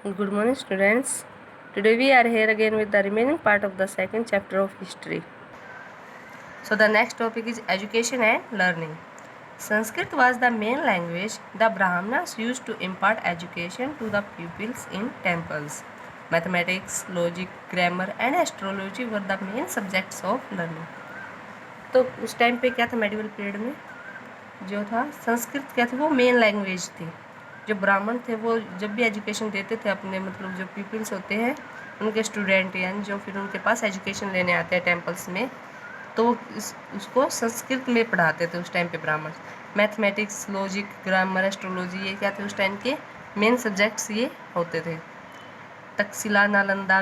Good morning, students. Today we are here again with the remaining part of the second chapter of history. So the next topic is education and learning. Sanskrit was the main language the Brahmanas used to impart education to the pupils in temples. Mathematics, logic, grammar and astrology were the main subjects of learning. तो उस time पे क्या था, medieval period में जो था संस्कृत क्या थी, वो मेन लैंग्वेज थी। जो ब्राह्मण थे वो जब भी एजुकेशन देते थे अपने, मतलब जो पीपल्स होते हैं उनके स्टूडेंट, यानी जो फिर उनके पास एजुकेशन लेने आते हैं टेम्पल्स में, तो उसको संस्कृत में पढ़ाते थे उस टाइम पे ब्राह्मण। मैथमेटिक्स, लॉजिक, ग्रामर, एस्ट्रोलॉजी, ये क्या थे उस टाइम के मेन सब्जेक्ट्स ये होते थे। Takshashila, Nalanda,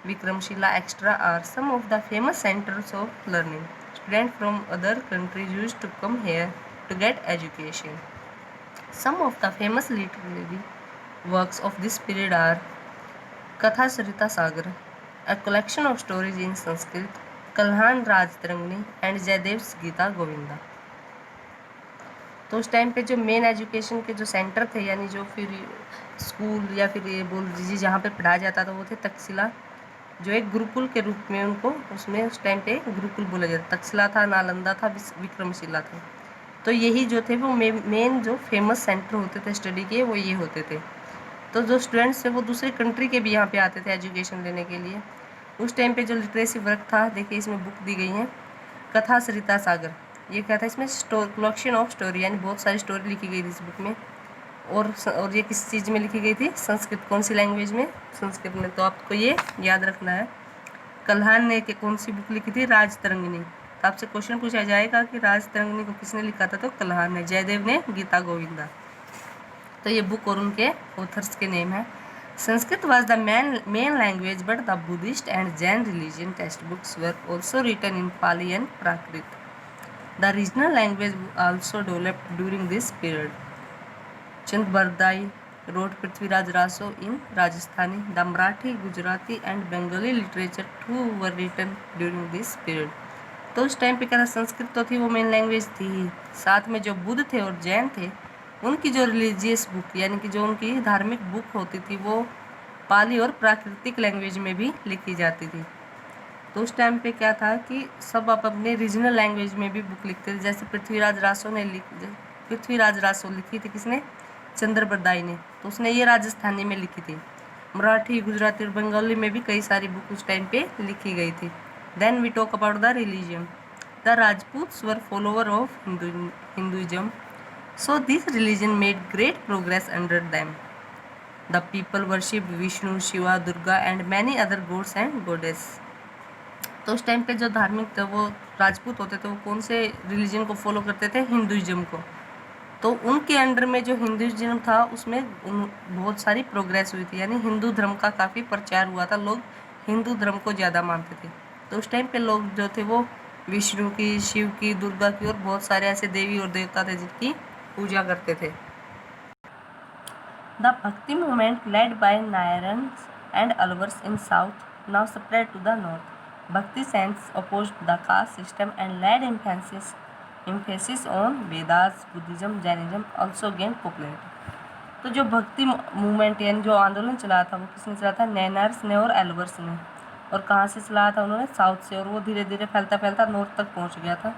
Vikramshila, extra are some of the famous centres of learning. Students from other countries used to come here to get education. Some of the famous literary works of this period are Katha Sarita Sagar, a collection of stories in Sanskrit, Kalhan Rajtarangni and Jayadev's Gita Govinda. तो उस time पे जो main education के जो centre थे, यानी जो फिर स्कूल या फिर ये बोल दीजिए जहाँ पे पढ़ाया जाता था, वो थे तक्षशिला, जो एक गुरुकुल के रूप में उनको उसमें उस टाइम पे गुरुकुल बोला जाता। तक्षशिला था, नालंदा था, विक्रमशिला था। तो यही जो थे वो मेन जो फेमस सेंटर होते थे स्टडी के, वो ये होते थे। तो जो स्टूडेंट्स थे वो दूसरे कंट्री के भी यहाँ पे आते थे एजुकेशन लेने के लिए। उस टाइम पे जो लिटरेसी वर्क था, देखिए इसमें बुक दी गई है कथा सरिता सागर। ये क्या था, इसमें कलेक्शन ऑफ स्टोरी, यानी बहुत सारी स्टोरी लिखी गई थी इस बुक में। और ये किस चीज़ में लिखी गई थी, संस्कृत। कौन सी लैंग्वेज में, संस्कृत में। तो आपको ये याद रखना है। कल्हान ने कौन सी बुक लिखी थी, राजतरंगिणी। तो आपसे क्वेश्चन पूछा जाएगा कि राजतरंगिणी को किसने लिखा था, तो कल्हान ने। जयदेव ने गीता गोविंदा। तो ये बुक और उनके ऑथर्स के नेम है। Sanskrit was the main language, but the Buddhist and Jain religion textbooks were also written in Pali and Prakrit. The regional language also developed during this period. Chand Bardai wrote Prithviraj Raso in Rajasthani. The Marathi, Gujarati and Bengali literature too were written during this period. तो उस time पे क्या था, संस्कृत तो थी, वो main language थी ही, साथ में जो बुद्ध थे और जैन थे उनकी जो रिलीजियस बुक, यानी कि जो उनकी धार्मिक बुक होती थी, वो पाली और प्राकृतिक लैंग्वेज में भी लिखी जाती थी। तो उस टाइम पे क्या था कि सब आप अपने रीजनल लैंग्वेज में भी बुक लिखते थे। जैसे पृथ्वीराज रासो लिखी थी किसने, चंद्र बरदाई ने। तो उसने ये राजस्थानी में लिखी थी। मराठी, गुजराती और बंगाली में भी कई सारी बुक उस टाइम पे लिखी गई थी। Then we talk about the religion. The Rajputs were followers of Hinduism, so this religion made great progress under them. The people worshipped Vishnu, Shiva, Durga and many other gods and goddesses. तो उस time पे जो धार्मिक थे वो राजपूत होते थे, वो कौन से रिलीजन को फॉलो करते थे, हिंदुइज्म को। तो उनके अंडर में जो हिंदुइज्म था उसमें बहुत सारी प्रोग्रेस हुई थी, यानी हिंदू धर्म का काफ़ी प्रचार हुआ था, लोग हिंदू धर्म को ज़्यादा मानते थे। तो उस टाइम पे लोग जो थे वो विष्णु की, शिव की, दुर्गा की और बहुत सारे ऐसे देवी और देवता थे जिनकी पूजा करते थे। The bhakti movement led by Nayanars and Alvars in south now spread to the north. Bhakti saints opposed the caste system and laid emphasis on Vedas. Buddhism, Jainism also gained popularity. तो जो भक्ति मूवमेंट यानी जो आंदोलन चला था वो किसने चला था, नैनार्स ने और एल्वर्स ने। और कहाँ से चलाया था उन्होंने, साउथ से, और वो धीरे धीरे फैलता फैलता नॉर्थ तक पहुँच गया था।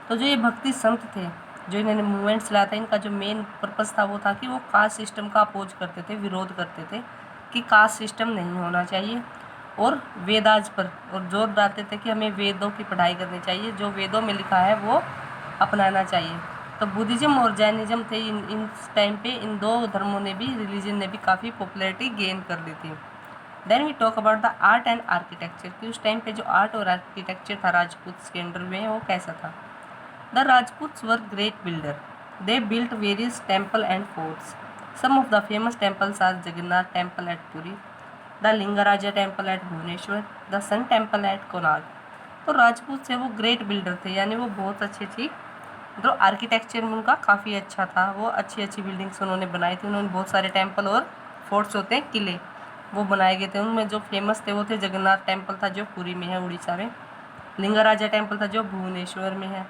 तो जो ये भक्ति संत थे जो इन्होंने मूवमेंट चलाया था, इनका जो मेन पर्पस था वो था कि वो कास्ट सिस्टम का अपोज करते थे, विरोध करते थे कि कास्ट सिस्टम नहीं होना चाहिए, और वेदाज पर और जोर डालते थे कि हमें वेदों की पढ़ाई करनी चाहिए, जो वेदों में लिखा है वो अपनाना चाहिए। तो बुद्धिज़्म और जैनिज़्म थे, इन टाइम पे इन दो धर्मों ने भी, रिलीजन ने भी काफ़ी पॉपुलैरिटी गेन कर ली थी। Then we talk about the art and architecture, कि उस टाइम पे जो आर्ट और आर्किटेक्चर था राजपूत के अंडर में, वो कैसा था। The Rajputs were great builder. They built various temple and forts. Some of the famous temples are Jagannath temple at Puri, the Lingaraja temple at Bhubaneswar, the sun temple at Konark. तो राजपूत से वो ग्रेट बिल्डर थे, यानी वो बहुत अच्छी जो आर्किटेक्चर में उनका काफ़ी अच्छा था, वो अच्छी अच्छी बिल्डिंग्स उन्होंने बनाई थी। उन्होंने बहुत सारे टेम्पल और फोर्ट्स होते हैं, किले, वो बनाए गए थे। उनमें जो फेमस थे वो थे जगन्नाथ टेम्पल था जो पुरी में है उड़ीसा में, लिंगराजा टेम्पल था जो भुवनेश्वर में है,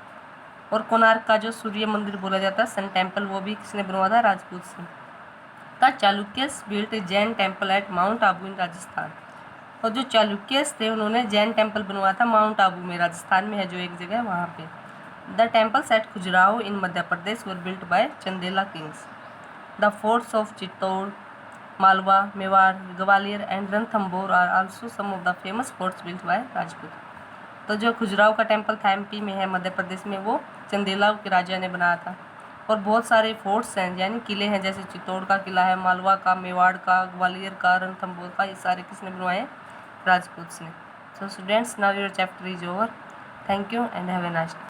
और कोणार्क का जो सूर्य मंदिर बोला जाता है, सन टेम्पल, वो भी किसने बनवाया था, राजपूत से। The Chalukyas built Jain temple at Mount Abu in Rajasthan. और जो चालुक्यस थे उन्होंने जैन टेम्पल बनवाया था माउंट आबू में, राजस्थान में है जो एक जगह, वहाँ पे। The temples at Khajuraho in Madhya Pradesh were built by Chandela kings. The forts of Chittor, Malwa, Mewar, Gwalior and Ranthambore are also some of the famous forts built by Rajput. तो जो खजुराहो का टेम्पल था एमपी में है, मध्य प्रदेश में, वो चंदेला के राजा ने बनाया था। और बहुत सारे फोर्ट्स हैं यानी किले हैं, जैसे चित्तौड़ का किला है, मालवा का, मेवाड़ का, ग्वालियर का, रणथंभौर का, ये सारे किसने बनवाए? राजपूत ने। So students, now your chapter is over. Thank you and have a nice day.